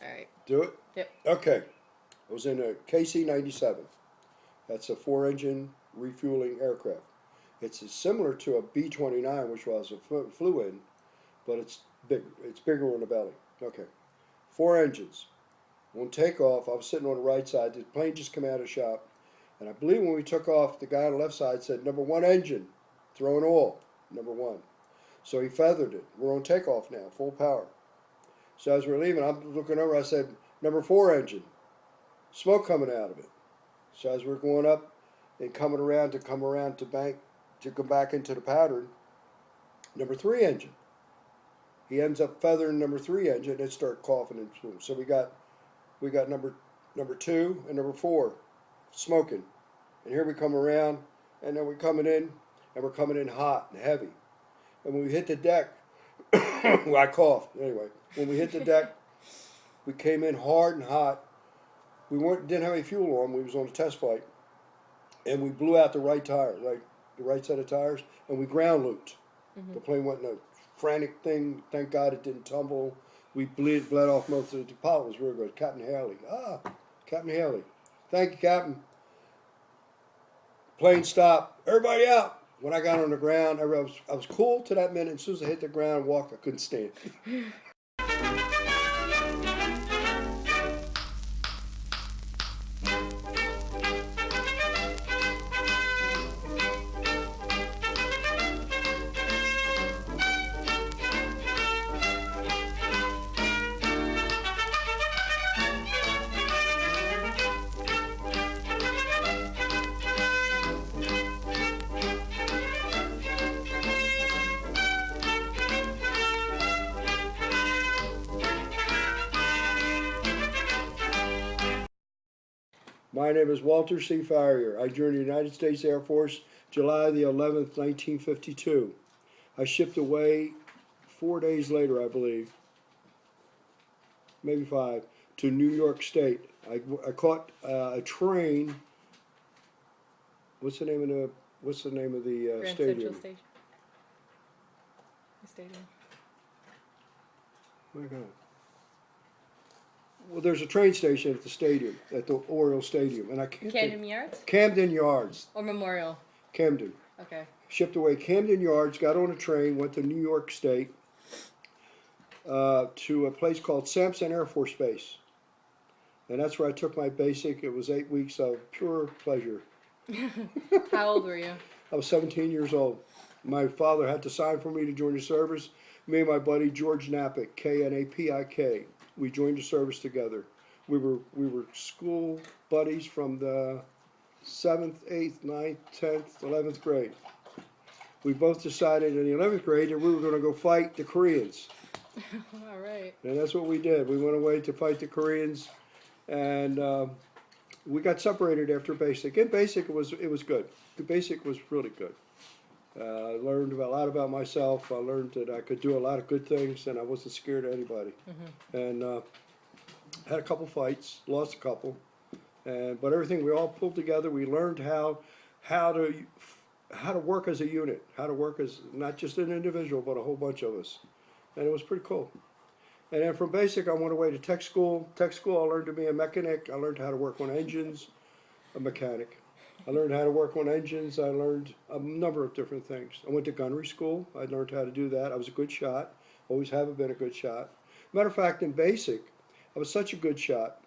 All right. Do it? Yep. Okay. I was in a KC-97. That's a four-engine refueling aircraft. It's similar to a B-29, which was a flew in, but it's bigger. It's bigger on the belly. Okay. Four engines. On takeoff, I was sitting on the right side. The plane just came out of the shop. And I believe when we took off, the guy on the left side said, "Number one engine, throwing oil, number one." So he feathered it. We're on takeoff now, full power. So as we're leaving, I'm looking over, I said, "Number four engine, smoke coming out of it." So as we're going up and coming around to bank, to come back into the pattern, number three engine. He ends up feathering number three engine and start coughing and smoking. So we got number two and number four smoking. And here we come around, and then we're coming in, and we're coming in hot and heavy. And when we hit the deck, well, I coughed anyway. When we hit the deck, we came in hard and hot. We didn't have any fuel on. We was on a test flight, and we blew out the right tire, the right set of tires, and we ground looped. The plane went in a frantic thing. Thank God it didn't tumble. We bled off most of the pilot was real good. Captain Haley. Captain Haley. Thank you, Captain. Plane stopped. Everybody out. When I got on the ground, I was cool to that minute. As soon as I hit the ground and walked, I couldn't stand. My name is Walter C. Farrier. I joined the United States Air Force July the 11th, 1952. I shipped away 4 days later, I believe, maybe 5, to New York State. I caught a train. What's the name of the Grand stadium? Central Station. The stadium. Oh my God. Well, there's a train station at the stadium, at the Oriole Stadium, and I can't Camden think. Yards Camden Yards. or Memorial. Camden. Okay. Shipped away Camden Yards, got on a train, went to New York State, to a place called Sampson Air Force Base. And that's where I took my basic. It was 8 weeks of pure pleasure. How old were you? I was 17 years old. My father had to sign for me to join the service. Me and my buddy George Knapik, Knapik, we joined the service together. We were school buddies from the 7th, 8th, 9th, 10th, 11th grade. We both decided in the 11th grade that we were going to go fight the Koreans. All right. And that's what we did. We went away to fight the Koreans, and we got separated after basic. In basic, it was good. The basic was really good. I learned a lot about myself. I learned that I could do a lot of good things, and I wasn't scared of anybody. And had a couple fights, lost a couple, but everything we all pulled together. We learned how to work as a unit, how to work as not just an individual, but a whole bunch of us, and it was pretty cool. And then from basic, I went away to tech school. Tech school, I learned to be a mechanic. I learned how to work on engines, a mechanic. I learned how to work on engines. I learned a number of different things. I went to gunnery school. I learned how to do that. I was a good shot. Always have been a good shot. Matter of fact, in basic, I was such a good shot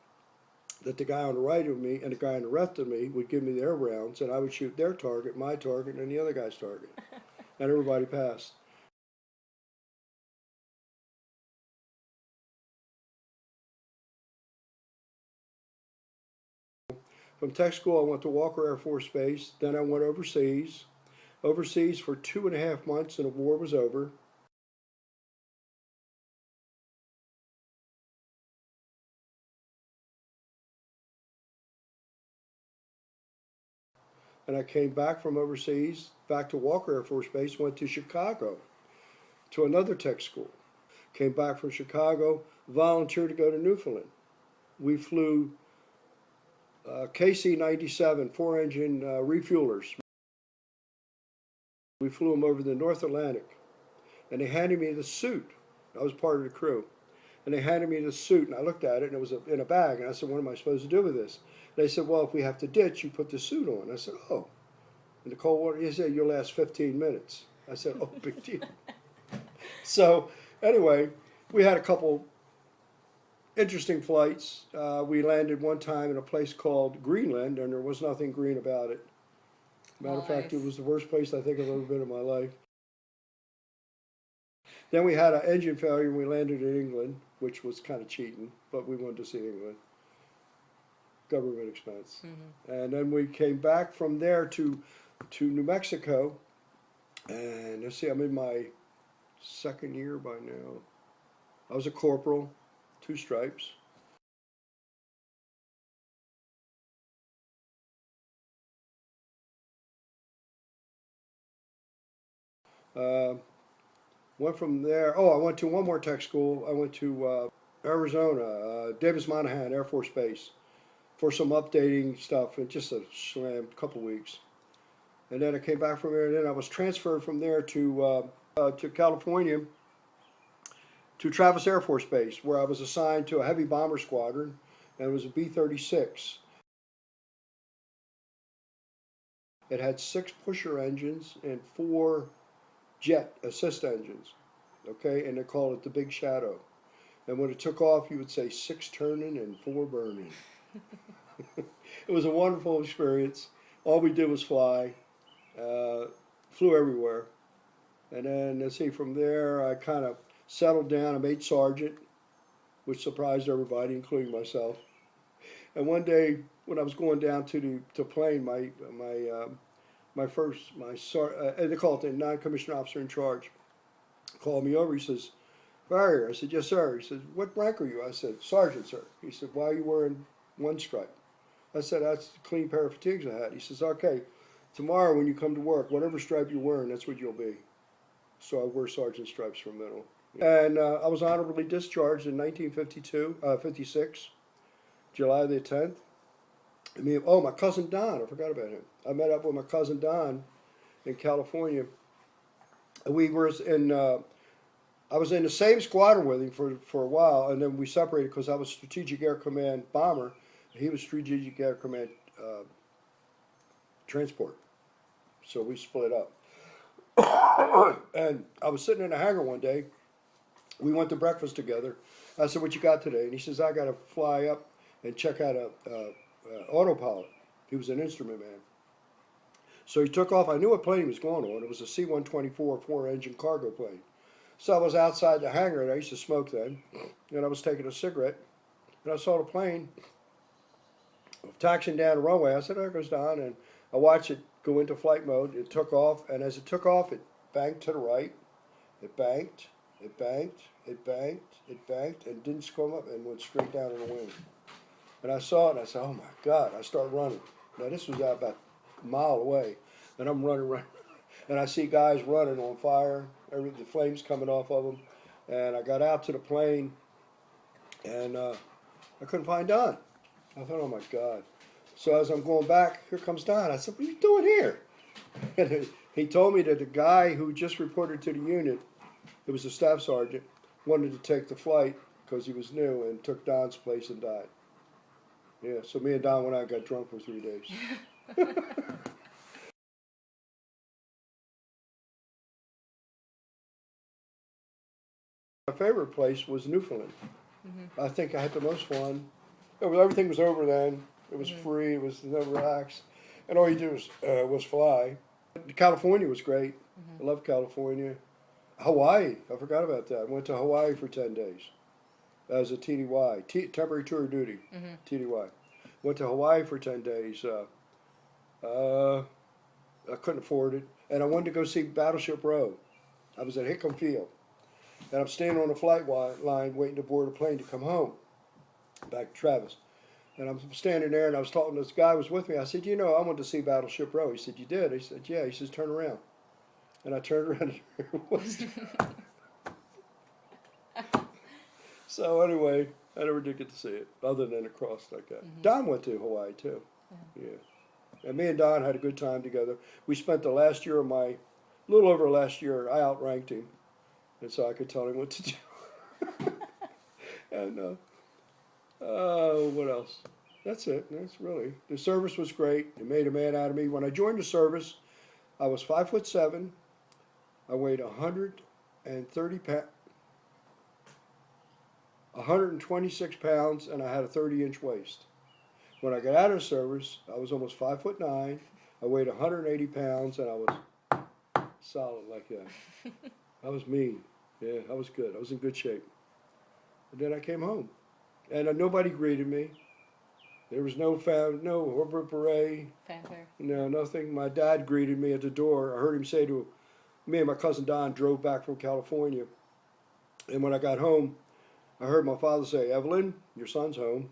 that the guy on the right of me and the guy on the left of me would give me their rounds, and I would shoot their target, my target, and the other guy's target. And everybody passed. From tech school, I went to Walker Air Force Base. Then I went overseas for 2.5 months, and the war was over. And I came back from overseas, back to Walker Air Force Base, went to Chicago, to another tech school. Came back from Chicago, volunteered to go to Newfoundland. We flew KC-97 four-engine refuelers. We flew them over the North Atlantic, and they handed me the suit. I was part of the crew. And they handed me this suit, and I looked at it, and it was in a bag. And I said, what am I supposed to do with this? They said, well, if we have to ditch, you put the suit on. I said, oh. In the cold water, he said, you'll last 15 minutes. I said, oh, big deal. So anyway, we had a couple interesting flights. We landed one time in a place called Greenland, and there was nothing green about it. Matter of fact, it was the worst place I think I've ever been in my life. Then we had an engine failure, and we landed in England, which was kind of cheating, but we wanted to see England. Government expense. And then we came back from there to New Mexico, and let's see, I'm in my second year by now. I was a corporal, 2 stripes. Went from there. Oh, I went to one more tech school. I went to Arizona, Davis Montana Air Force Base, for some updating stuff, and just a couple weeks. And then I came back from there, and then I was transferred from there to California, to Travis Air Force Base, where I was assigned to a heavy bomber squadron, and it was a B-36. It had 6 pusher engines and 4 jet assist engines, okay, and they called it the Big Shadow. And when it took off, you would say 6 turning and 4 burning. It was a wonderful experience. All we did was fly, flew everywhere. And then, let's see, from there I kind of settled down. I made sergeant, which surprised everybody, including myself. And one day, when I was going down to the plane, they call it the non-commissioned officer in charge, called me over. He says, Farrier. I said, yes, sir. He said, what rank are you? I said, sergeant, sir. He said, why are you wearing 1 stripe? I said, that's a clean pair of fatigues I had. He says, okay, tomorrow when you come to work, whatever stripe you're wearing, that's what you'll be. So I wear sergeant stripes from then on. And I was honorably discharged in 1956, July the 10th. My cousin Don, I forgot about him. I met up with my cousin Don in California. We were I was in the same squadron with him for a while, and then we separated because I was Strategic Air Command bomber. He was Strategic Air Command transport. So we split up. And I was sitting in a hangar one day. We went to breakfast together. I said, what you got today? And he says, I got to fly up and check out a autopilot. He was an instrument man. So he took off. I knew what plane he was going on. It was a C-124 4-engine cargo plane. So I was outside the hangar, and I used to smoke then, and I was taking a cigarette, and I saw the plane taxiing down the runway. I said, there goes Don, and I watched it go into flight mode. It took off, and as it took off, it banked to the right. It banked, it banked, it banked, it banked, and didn't scrum up and went straight down in the wind. And I saw it, and I said, oh my God, I start running. Now this was out about a mile away, and I'm running, and I see guys running on fire, the flames coming off of them, and I got out to the plane, and I couldn't find Don. I thought, oh my God. So as I'm going back, here comes Don. I said, what are you doing here? And he told me that the guy who just reported to the unit, it was a staff sergeant, wanted to take the flight because he was new and took Don's place and died. Yeah, so me and Don went out and got drunk for 3 days. My favorite place was Newfoundland. I think I had the most fun. Everything was over then. It was free. It was relaxed, and all you do was fly. California was great. I love California. Hawaii, I forgot about that. I went to Hawaii for 10 days as a TDY, temporary tour of duty, TDY. Went to Hawaii for 10 days. I couldn't afford it, and I wanted to go see Battleship Row. I was at Hickam Field, and I'm standing on the flight line waiting to board a plane to come home, back to Travis. And I'm standing there, and I was talking to this guy who was with me. I said, I wanted to see Battleship Row. He said, you did? He said, yeah. He says, turn around. And I turned around, and here it was. So anyway, I never did get to see it, other than across like that. Don went to Hawaii, too. Yeah. And me and Don had a good time together. We spent the last year of a little over last year, I outranked him. And so I could tell him what to do. And what else? That's it. That's really the service was great. It made a man out of me. When I joined the service, I was 5'7". I weighed 126 pounds, and I had a 30-inch waist. When I got out of the service, I was almost 5'9". I weighed 180 pounds, and I was solid like that. I was mean. Yeah, I was good. I was in good shape. And then I came home, and nobody greeted me. There was no hooray, Fanfare. no nothing. My dad greeted me at the door. I heard him say to me and my cousin Don drove back from California, and when I got home, I heard my father say, "Evelyn, your son's home."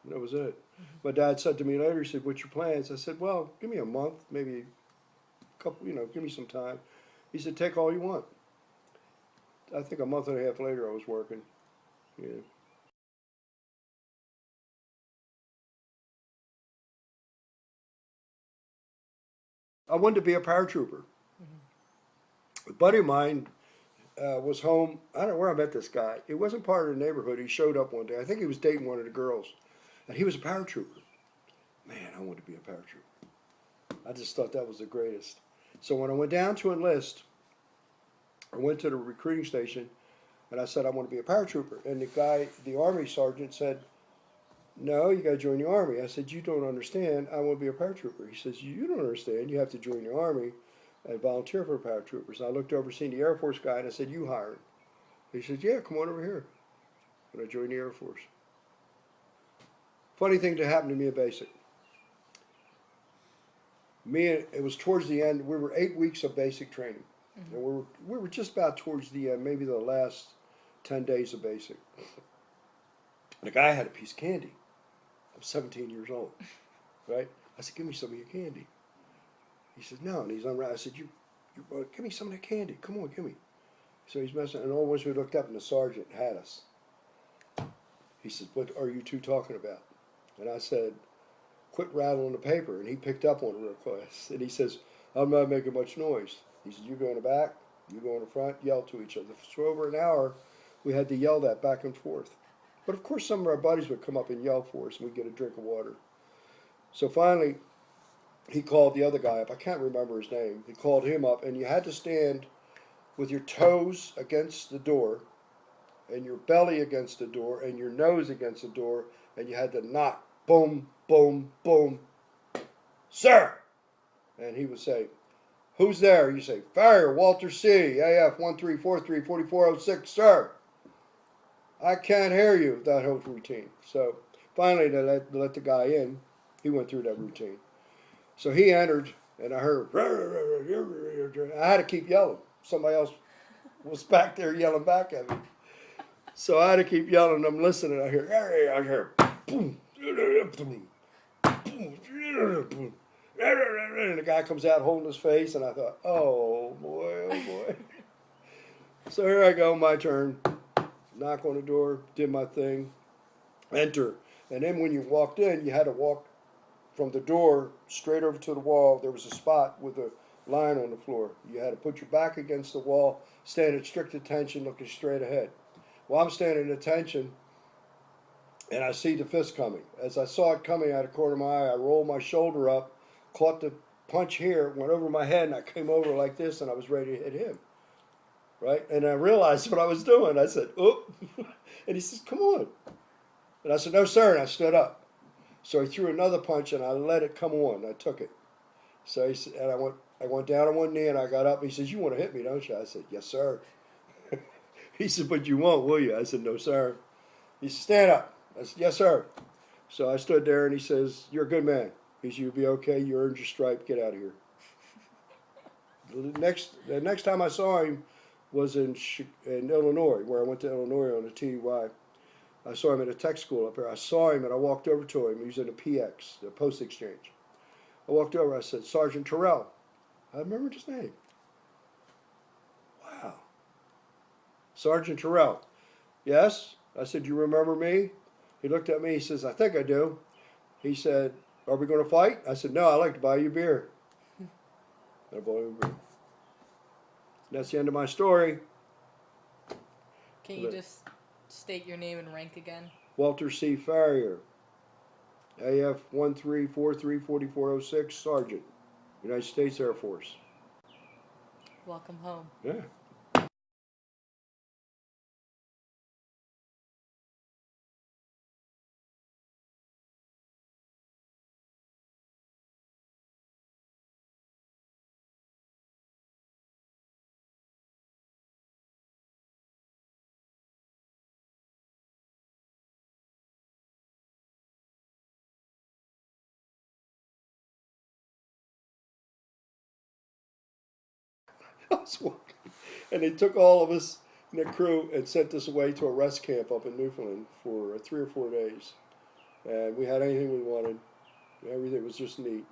And that was it. My dad said to me later, he said, "What's your plans?" I said, "Well, give me a month, maybe a couple, give me some time." He said, "Take all you want." I think a month and a half later, I was working. Yeah. I wanted to be a paratrooper. A buddy of mine was home. I don't know where I met this guy. It wasn't part of the neighborhood. He showed up one day. I think he was dating one of the girls, and he was a paratrooper. Man, I wanted to be a paratrooper. I just thought that was the greatest. So when I went down to enlist, I went to the recruiting station, and I said I want to be a paratrooper. And the Army sergeant said, "No, you got to join the Army." I said, "You don't understand. I want to be a paratrooper." He says, "You don't understand. You have to join the Army and volunteer for paratroopers." And I looked over, seen the Air Force guy, and I said, "You hire him." He said, "Yeah, come on over here." And I joined the Air Force. Funny thing that happened to me at basic. It was towards the end. We were 8 weeks of basic training, and we were just about towards the end, maybe the last 10 days of basic. And the guy had a piece of candy. I'm 17 years old, right? I said, "Give me some of your candy." He said, "No," and he's unwrapped. I said, "You give me some of that candy. Come on, give me." So he's messing, and all once we looked up, and the sergeant had us. He said, "What are you two talking about?" And I said, "Quit rattling the paper." And he picked up on it real fast. And he says, "I'm not making much noise." He said, "You go in the back, you go in the front, yell to each other." For over an hour, we had to yell that back and forth. But of course, some of our buddies would come up and yell for us, and we'd get a drink of water. So finally, he called the other guy up. I can't remember his name. He called him up, and you had to stand with your toes against the door, and your belly against the door, and your nose against the door, and you had to knock, boom, boom, boom, "Sir!" And he would say, "Who's there?" You say, "Farrier, Walter C., AF 1343-4406, sir." "I can't hear you," that whole routine. So finally, they let the guy in. He went through that routine. So he entered, and I heard, I had to keep yelling. Somebody else was back there yelling back at me. So I had to keep yelling. I'm listening. I hear, boom, boom, boom. And the guy comes out holding his face, and I thought, oh boy, oh boy. So here I go, my turn. Knock on the door, did my thing, enter. And then when you walked in, you had to walk from the door straight over to the wall. There was a spot with a line on the floor. You had to put your back against the wall, stand at strict attention, looking straight ahead. Well, I'm standing at attention, and I see the fist coming. As I saw it coming out of the corner of my eye, I rolled my shoulder up, caught the punch here, went over my head, and I came over like this, and I was ready to hit him. Right? And I realized what I was doing. I said, "Oop." And he says, "Come on." And I said, "No, sir." And I stood up. So he threw another punch, and I let it come on. I took it. So he said, and I went down on one knee, and I got up. And he says, "You want to hit me, don't you?" I said, "Yes, sir." He said, "But you won't, will you?" I said, "No, sir." He said, "Stand up." I said, "Yes, sir." So I stood there, and he says, "You're a good man." He said, "You'll be okay. You earned your stripe. Get out of here." The next time I saw him was in Illinois, where I went to Illinois on a TDY. I saw him at a tech school up there. I saw him, and I walked over to him. He was in a PX, the Post Exchange. I walked over. I said, "Sergeant Terrell." I remembered his name. Wow. "Sergeant Terrell." "Yes." I said, "You remember me?" He looked at me. He says, "I think I do." He said, "Are we going to fight?" I said, "No, I'd like to buy you beer." And I bought him a beer. That's the end of my story. Can you just state your name and rank again? Walter C. Farrier, AF 13434406, Sergeant, United States Air Force. Welcome home. Yeah. I was walking, and they took all of us in the crew and sent us away to a rest camp up in Newfoundland for 3 or 4 days. And we had anything we wanted. Everything was just neat.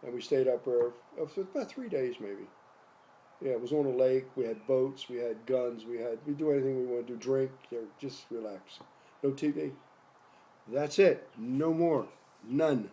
And we stayed up there for about 3 days maybe. Yeah, it was on a lake. We had boats. We had guns. We do anything we wanted to do. Drink. Just relax. No TV. That's it. No more. None.